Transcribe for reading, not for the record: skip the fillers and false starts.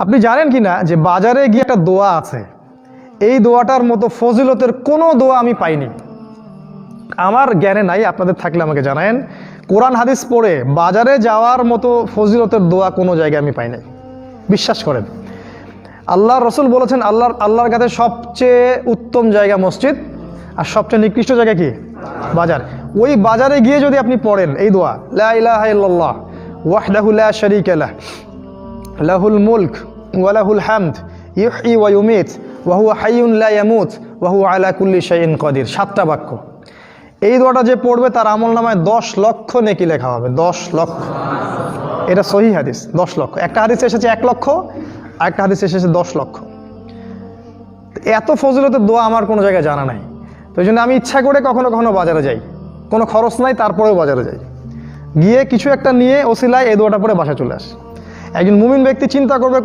আপনি জানেন কি না যে বাজারে গিয়ে একটা দোয়া আছে, এই দোয়াটার মতো ফজিলতের কোনো দোয়া আমি পাইনি, আমার জ্ঞানে নাই, আপনাদের থাকলে আমাকে জানায়েন। কোরআন হাদিস পড়ে বাজারে যাওয়ার মতো ফজিলতের দোয়া কোনো জায়গায় আমি পাই নাই। বিশ্বাস করেন, আল্লাহর রসুল বলেছেন আল্লাহর কাছে সবচেয়ে উত্তম জায়গা মসজিদ, আর সবচেয়ে নিকৃষ্ট জায়গা কি? বাজার। ওই বাজারে গিয়ে যদি আপনি পড়েন এই দোয়া, লা ইলাহা ইল্লাল্লাহ ওয়াহদাহু লা শারীকা লাহ লাহুল মুলক ওয়া লাহুল হামদ ইউহয়ি ওয়া ইউমীত ওয়া হুয়া হাইয়ুন লা ইয়ামুত ওয়া হুয়া আলা কুল্লি শাইইন কাদির, 7টা বাক্য। এই দোয়াটা যে পড়বে তার আমলনামায় 10 লক্ষ নেকি লেখা হবে। 10 লক্ষ, এটা সহিহ হাদিস। 10 লক্ষ, একটা হাদিসে এসেছে 1 লক্ষ, একটা হাদিসে এসেছে 10 লক্ষ। এত ফজিলতের দোয়া আমার কোনো জায়গায় জানা নাই। তো এই জন্য আমি ইচ্ছা করে কখনো কখনো বাজারে যাই, কোনো খরচ নাই, তারপরেও বাজারে যাই, গিয়ে কিছু একটা নিয়ে ওসিলায় এই দোয়াটা পড়ে বাসা চলে আসে। একজন মুমিন ব্যক্তি চিন্তা করবে